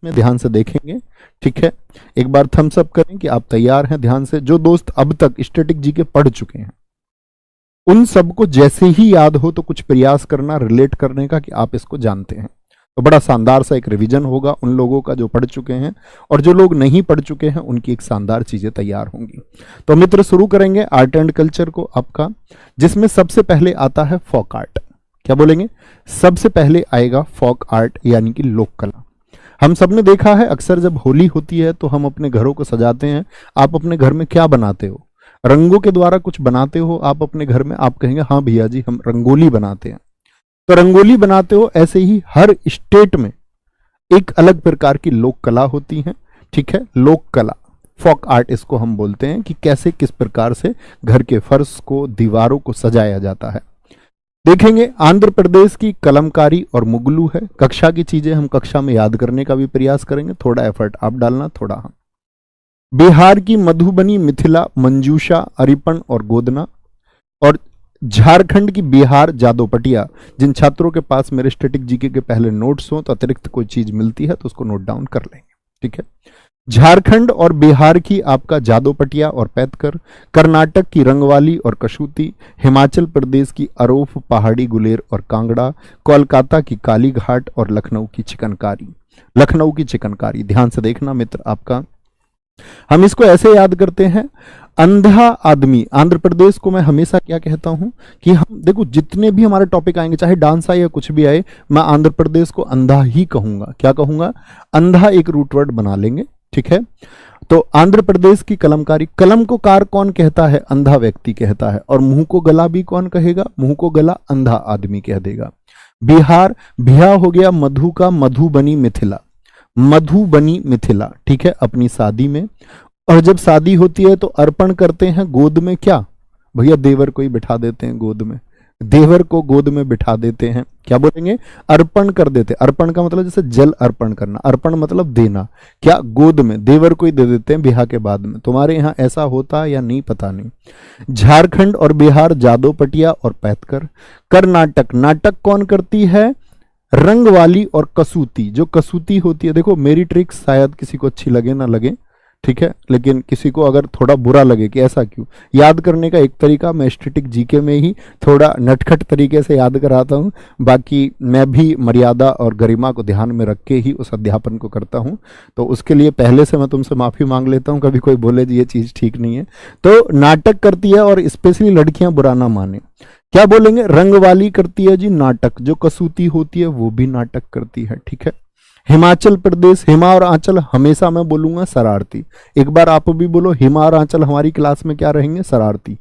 में ध्यान से देखेंगे, ठीक है। एक बार थम्स अप करें कि आप तैयार हैं ध्यान से। जो दोस्त अब तक स्टैटिक जीके पढ़ चुके हैं उन सबको जैसे ही याद हो तो कुछ प्रयास करना रिलेट करने का कि आप इसको जानते हैं, तो बड़ा शानदार सा एक रिवीजन होगा उन लोगों का जो पढ़ चुके हैं, और जो लोग नहीं पढ़ चुके हैं उनकी एक शानदार चीजें तैयार होंगी। तो मित्र शुरू करेंगे आर्ट एंड कल्चर को आपका, जिसमें सबसे पहले आता है फोक आर्ट। क्या बोलेंगे? सबसे पहले आएगा फोक आर्ट यानी कि लोक कला। हम सब ने देखा है अक्सर जब होली होती है तो हम अपने घरों को सजाते हैं। आप अपने घर में क्या बनाते हो? रंगों के द्वारा कुछ बनाते हो आप अपने घर में? आप कहेंगे हाँ भैया जी हम रंगोली बनाते हैं। तो रंगोली बनाते हो, ऐसे ही हर स्टेट में एक अलग प्रकार की लोक कला होती है, ठीक है। लोक कला, फोक आर्ट इसको हम बोलते हैं कि कैसे किस प्रकार से घर के फर्श को, दीवारों को सजाया जाता है। देखेंगे आंध्र प्रदेश की कलमकारी और मुगलू है। कक्षा की चीजें हम कक्षा में याद करने का भी प्रयास करेंगे, थोड़ा एफर्ट आप डालना, थोड़ा हम। बिहार की मधुबनी, मिथिला, मंजूषा, अरिपन और गोदना। और झारखंड की बिहार जादोपटिया। जिन छात्रों के पास मेरे स्टैटिक जीके के पहले नोट्स हो तो अतिरिक्त कोई चीज मिलती है तो उसको नोट डाउन कर लेंगे, ठीक है। झारखंड और बिहार की आपका जादोपटिया और पैतकर। कर्नाटक की रंगवाली और कसूती। हिमाचल प्रदेश की अरोफ, पहाड़ी गुलेर और कांगड़ा। कोलकाता की काली घाट और लखनऊ की चिकनकारी। लखनऊ की चिकनकारी ध्यान से देखना मित्र आपका। हम इसको ऐसे याद करते हैं, अंधा आदमी। आंध्र प्रदेश को मैं हमेशा क्या कहता हूं कि हम देखो जितने भी हमारे टॉपिक आएंगे, चाहे डांस आए या कुछ भी आए, मैं आंध्र प्रदेश को अंधा ही कहूंगा। क्या कहूंगा? अंधा एक रूट वर्ड बना लेंगे, ठीक है। तो आंध्र प्रदेश की कलमकारी। कलम को कार कौन कहता है? अंधा व्यक्ति कहता है। और मुंह को गला भी कौन कहेगा? मुंह को गला अंधा आदमी कह देगा। बिहार, बिहा हो गया मधु का, मधुबनी मिथिला। मधुबनी मिथिला, ठीक है, अपनी शादी में। और जब शादी होती है तो अर्पण करते हैं गोद में। क्या भैया? देवर को ही बिठा देते हैं गोद में, देवर को गोद में बिठा देते हैं। क्या बोलेंगे? अर्पण कर देते। अर्पण का मतलब जैसे जल अर्पण करना, अर्पण मतलब देना। क्या? गोद में देवर को ही दे देते हैं ब्याह के बाद में। तुम्हारे यहाँ ऐसा होता या नहीं पता नहीं। झारखंड और बिहार जादोपटिया और पैतकर। कर्नाटक, नाटक कौन करती है? रंगवाली और कसूती। जो कसूती होती है, देखो मेरी ट्रिक शायद किसी को अच्छी लगे ना लगे, ठीक है, लेकिन किसी को अगर थोड़ा बुरा लगे कि ऐसा क्यों, याद करने का एक तरीका मैं स्टैटिक जीके में ही थोड़ा नटखट तरीके से याद कराता हूं। बाकी मैं भी मर्यादा और गरिमा को ध्यान में रख के ही उस अध्यापन को करता हूं, तो उसके लिए पहले से मैं तुमसे माफी मांग लेता हूं। कभी कोई बोले जी ये चीज ठीक नहीं है। तो नाटक करती है, और स्पेशली लड़कियां बुरा ना माने। क्या बोलेंगे? रंगवाली करती है जी नाटक। जो कसूती होती है वो भी नाटक करती है, ठीक है। हिमाचल प्रदेश, हिमा और आंचल हमेशा मैं बोलूंगा शरारती। एक बार आप भी बोलो, हिमा और आंचल हमारी क्लास में क्या रहेंगे? शरारती।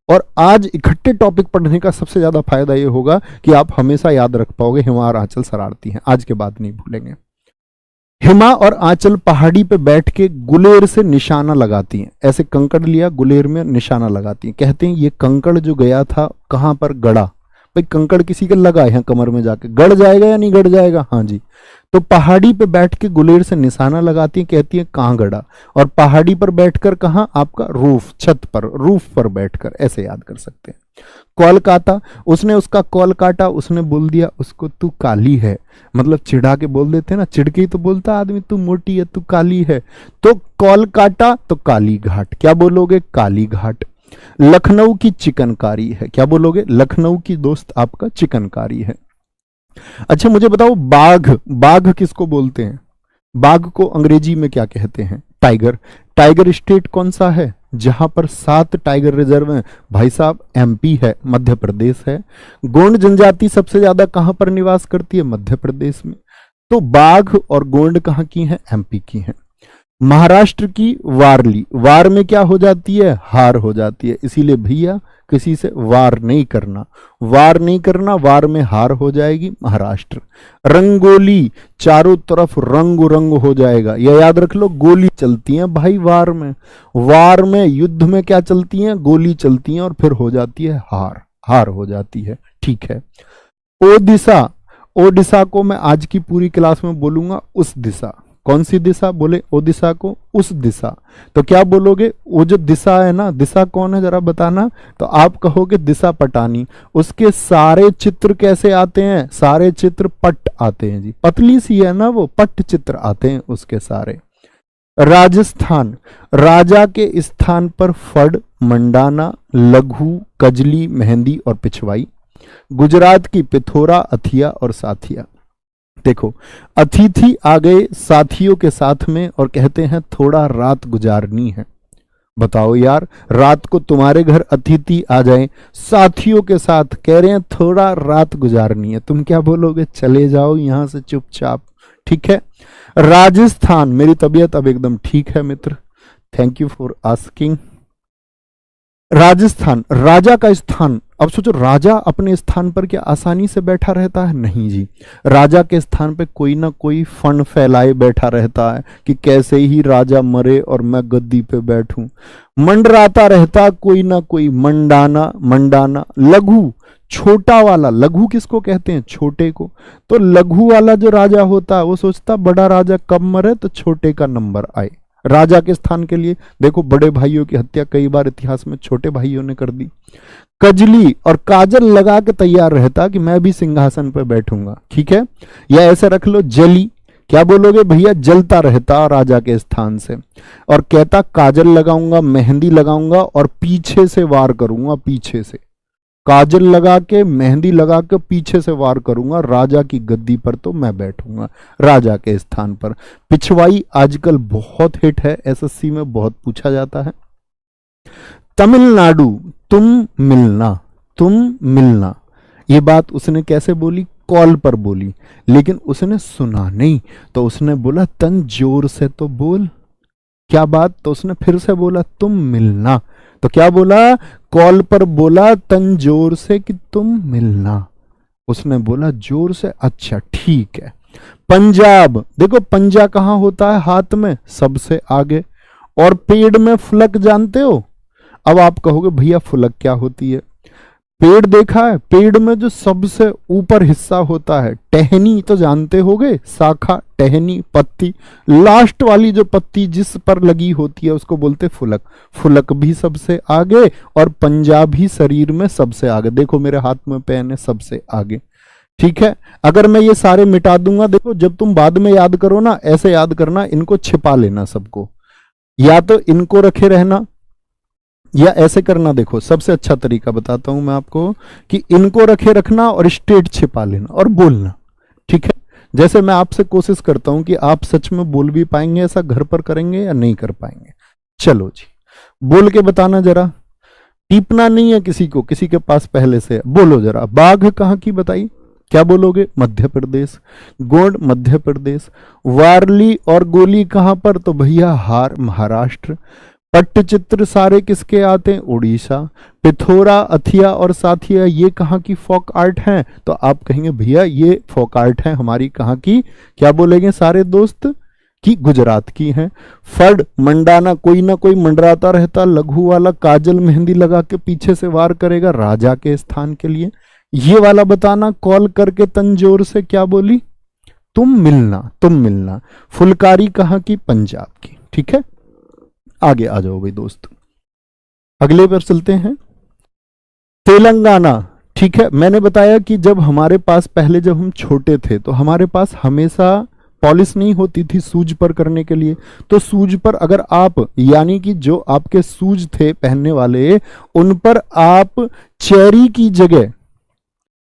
और आज इकट्ठे टॉपिक पढ़ने का सबसे ज्यादा फायदा ये होगा कि आप हमेशा याद रख पाओगे हिमा और आंचल शरारती हैं, आज के बाद नहीं भूलेंगे। हिमा और आंचल पहाड़ी पे बैठ के गुलेर से निशाना लगाती हैं। ऐसे कंकड़ लिया, गुलेर में निशाना लगाती हैं। कहते हैं ये कंकड़ जो गया था कहां पर? गड़ा। भाई कंकड़ किसी के लगा है कमर में जाके, गड़ जाएगा या नहीं गड़ जाएगा? हाँ जी। तो पहाड़ी पे बैठ के गुलेर से निशाना लगाती है, कहती है कहां गड़ा। और पहाड़ी पर बैठकर कहां? आपका रूफ, छत पर, रूफ पर बैठकर, ऐसे याद कर सकते हैं। कोलकाता, उसने उसका कॉल काटा, उसने बोल दिया उसको तू काली है। मतलब चिढ़ा के बोल देते हैं ना, चिढ़ के ही तो बोलता आदमी तू मोटी है, तू काली है। तो कॉल काटा तो काली घाट। क्या बोलोगे? काली घाट। लखनऊ की चिकनकारी है। क्या बोलोगे? लखनऊ की दोस्त आपका चिकनकारी है। अच्छा मुझे बताओ, बाघ, बाघ किसको बोलते हैं? बाघ को अंग्रेजी में क्या कहते हैं? टाइगर। टाइगर स्टेट कौन सा है जहां पर 7 टाइगर रिजर्व हैं? भाई साहब एमपी है, मध्य प्रदेश है। गोंड जनजाति सबसे ज्यादा कहां पर निवास करती है? मध्य प्रदेश में। तो बाघ और गोंड कहां की हैं? एमपी की हैं। महाराष्ट्र की वारली, वार में क्या हो जाती है? हार हो जाती है। इसीलिए भैया किसी से वार नहीं करना, वार नहीं करना, वार में हार हो जाएगी। महाराष्ट्र। रंगोली, चारों तरफ रंग रंग हो जाएगा। यह याद रख लो, गोली चलती है भाई वार में। वार में, युद्ध में क्या चलती है? गोली चलती है, और फिर हो जाती है हार, हार हो जाती है, ठीक है। ओडिशा, ओडिशा को मैं आज की पूरी क्लास में बोलूंगा उस दिशा। कौन सी दिशा? बोले ओ दिशा को, उस दिशा। तो क्या बोलोगे? वो जो दिशा है ना, दिशा कौन है जरा बताना। तो आप कहोगे दिशा पटानी। उसके सारे चित्र कैसे आते हैं? सारे चित्र पट आते हैं जी, पतली सी है ना वो, पट चित्र आते हैं उसके सारे। राजस्थान, राजा के स्थान पर फड़, मंडाना, लघु, कजली, मेहंदी और पिछवाई। गुजरात की पिथौरा, अथिया और साथिया। देखो, अतिथि आ गए साथियों के साथ में और कहते हैं थोड़ा रात गुजारनी है। बताओ यार, रात को तुम्हारे घर अतिथि आ जाए साथियों के साथ, कह रहे हैं थोड़ा रात गुजारनी है, तुम क्या बोलोगे? चले जाओ यहां से चुपचाप। ठीक है। राजस्थान, मेरी तबीयत अब एकदम ठीक है मित्र, thank you for asking. Rajasthan, राजा का स्थान। अब सोचो, राजा अपने स्थान पर क्या आसानी से बैठा रहता है? नहीं जी, राजा के स्थान पे कोई ना कोई फन फैलाए बैठा रहता है कि कैसे ही राजा मरे और मैं गद्दी पे बैठूं। मंडराता रहता कोई ना कोई, मंडाना, मंडाना। लघु, छोटा वाला। लघु किसको कहते हैं? छोटे को। तो लघु वाला जो राजा होता है वो सोचता बड़ा राजा कब मरे तो छोटे का नंबर आए। राजा के स्थान के लिए देखो, बड़े भाइयों की हत्या कई बार इतिहास में छोटे भाइयों ने कर दी। कजली और काजल लगा के तैयार रहता कि मैं भी सिंहासन पर बैठूंगा। ठीक है। या ऐसे रख लो, जली। क्या बोलोगे भैया? जलता रहता राजा के स्थान से और कहता काजल लगाऊंगा, मेहंदी लगाऊंगा और पीछे से वार करूंगा। पीछे से काजल लगा के, मेहंदी लगा के पीछे से वार करूंगा, राजा की गद्दी पर तो मैं बैठूंगा, राजा के स्थान पर। पिछवाई आजकल बहुत हिट है, एसएससी में बहुत पूछा जाता है। तमिलनाडु, तुम मिलना, तुम मिलना। ये बात उसने कैसे बोली? कॉल पर बोली, लेकिन उसने सुना नहीं तो उसने बोला तन जोर से तो बोल। क्या बात? तो उसने फिर से बोला तुम मिलना। तो क्या बोला? कॉल पर बोला तन जोर से कि तुम मिलना। उसने बोला जोर से, अच्छा ठीक है। पंजाब, देखो पंजा कहां होता है? हाथ में, सबसे आगे। और पेड़ में फुलक जानते हो? अब आप कहोगे भैया फुलक क्या होती है? पेड़ देखा है? पेड़ में जो सबसे ऊपर हिस्सा होता है, टहनी तो जानते होगे, शाखा, टहनी, पत्ती, लास्ट वाली जो पत्ती जिस पर लगी होती है उसको बोलते फुलक। फुलक भी सबसे आगे और पंजाब भी शरीर में सबसे आगे। देखो मेरे हाथ में पेन है, सबसे आगे। ठीक है। अगर मैं ये सारे मिटा दूंगा, देखो जब तुम बाद में याद करो ना, ऐसे याद करना, इनको छिपा लेना सबको, या तो इनको रखे रहना या ऐसे करना। देखो सबसे अच्छा तरीका बताता हूं मैं आपको कि इनको रखे रखना और स्ट्रेट छिपा लेना और बोलना। ठीक है। जैसे मैं आपसे कोशिश करता हूं कि आप सच में बोल भी पाएंगे, ऐसा घर पर करेंगे या नहीं कर पाएंगे? चलो जी, बोल के बताना जरा। टीपना नहीं है किसी को, किसी के पास पहले से। बोलो जरा, बाघ कहां की बताई? क्या बोलोगे? मध्य प्रदेश। गोंड मध्य प्रदेश। वारली और गोली कहां पर? तो भैया हार, महाराष्ट्र। पट्टचित्र सारे किसके आते हैं? उड़ीसा। पिथौरा, अथिया और साथिया ये कहां की फोक आर्ट हैं? तो आप कहेंगे भैया ये फोक आर्ट है हमारी कहां की? क्या बोलेंगे सारे दोस्त? कि गुजरात की हैं। फड़, मंडाना, कोई ना कोई मंडराता रहता, लघु वाला काजल मेहंदी लगा के पीछे से वार करेगा, राजा के स्थान के लिए। ये वाला बताना, कॉल करके तंजोर से क्या बोली? तुम मिलना, तुम मिलना। फुलकारी कहां की? पंजाब की। ठीक है। आगे आ जाओ भाई दोस्त, अगले पर चलते हैं। तेलंगाना। ठीक है। मैंने बताया कि जब हमारे पास पहले, जब हम छोटे थे तो हमारे पास हमेशा पॉलिश नहीं होती थी सूज पर करने के लिए। तो सूज पर अगर आप, यानी कि जो आपके सूज थे पहनने वाले, उन पर आप चेरी की जगह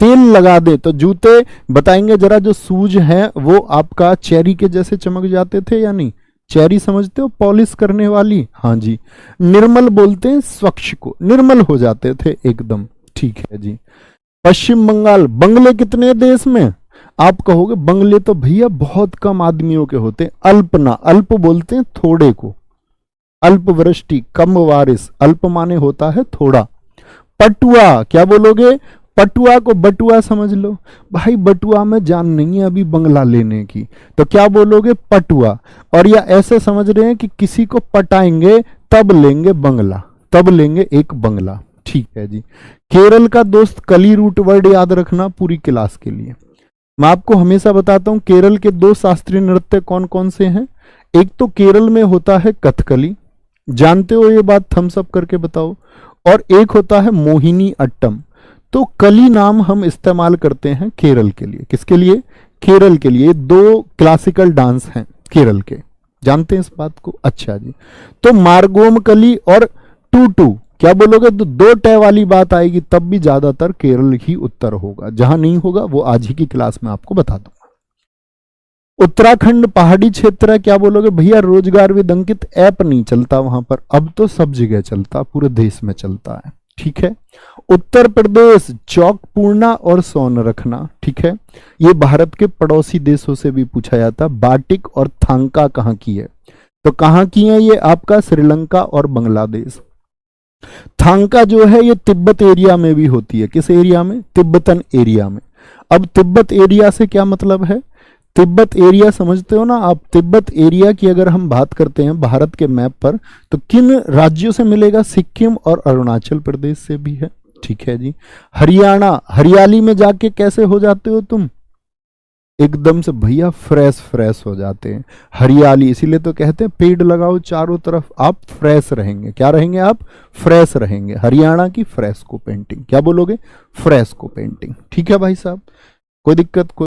तेल लगा दे तो जूते, बताएंगे जरा, जो सूज हैं वो आपका चेरी के जैसे चमक जाते थे या नहीं? चेरी समझते हो, पॉलिश करने वाली। हाँ जी। निर्मल बोलते हैं स्वच्छ को, निर्मल हो जाते थे एकदम। ठीक है जी। पश्चिम बंगाल। बंगले कितने देश में? आप कहोगे बंगले तो भैया बहुत कम आदमियों के होते हैं। अल्पना, अल्प बोलते हैं थोड़े को। अल्प वृष्टि, कम बारिश। अल्प माने होता है थोड़ा। पटुआ, क्या बोलोगे? पटुआ को बटुआ समझ लो भाई, बटुआ में जान नहीं है अभी बंगला लेने की, तो क्या बोलोगे? पटुआ। और या ऐसे समझ रहे हैं कि किसी को पटाएंगे तब लेंगे बंगला, तब लेंगे एक बंगला। ठीक है जी। केरल का दोस्त, कली रूट वर्ड याद रखना पूरी क्लास के लिए। मैं आपको हमेशा बताता हूं केरल के दो शास्त्रीय नृत्य कौन कौन से हैं। एक तो केरल में होता है कथकली, जानते हो ये बात, थम्स अप करके बताओ। और एक होता है मोहिनी अट्टम। तो कली नाम हम इस्तेमाल करते हैं केरल के लिए। किसके लिए? केरल के लिए। दो क्लासिकल डांस हैं केरल के, जानते हैं इस बात को? अच्छा जी। तो मार्गोम कली और टूटू, क्या बोलोगे? तो दो टय वाली बात आएगी तब भी ज्यादातर केरल ही उत्तर होगा, जहां नहीं होगा वो आज ही की क्लास में आपको बता दूंगा। उत्तराखंड पहाड़ी क्षेत्र है, क्या बोलोगे? भैया रोजगार विद अंकित ऐप नहीं चलता वहां पर, अब तो सब जगह चलता, पूरे देश में चलता है। ठीक है। उत्तर प्रदेश चौक पूर्णा और सोन रखना। ठीक है। ये भारत के पड़ोसी देशों से भी पूछा जाता। बाटिक और थांका कहां की है? तो कहां की है ये? आपका श्रीलंका और बांग्लादेश। थांका जो है ये तिब्बत एरिया में भी होती है। किस एरिया में? तिब्बतन एरिया में। अब तिब्बत एरिया से क्या मतलब है? तिब्बत एरिया समझते हो ना आप? तिब्बत एरिया की अगर हम बात करते हैं भारत के मैप पर तो किन राज्यों से मिलेगा? सिक्किम और अरुणाचल प्रदेश से भी है। ठीक है जी। हरियाणा, हरियाली में जाके कैसे हो जाते हो तुम? एकदम से भैया फ्रेश फ्रेश हो जाते हैं। हरियाली, इसीलिए तो कहते हैं पेड़ लगाओ चारों तरफ, आप फ्रेश रहेंगे। क्या रहेंगे आप? फ्रेश रहेंगे। हरियाणा की फ्रेस्को पेंटिंग, क्या बोलोगे? Fresco painting. ठीक है भाई साहब, कोई दिक्कत? कोई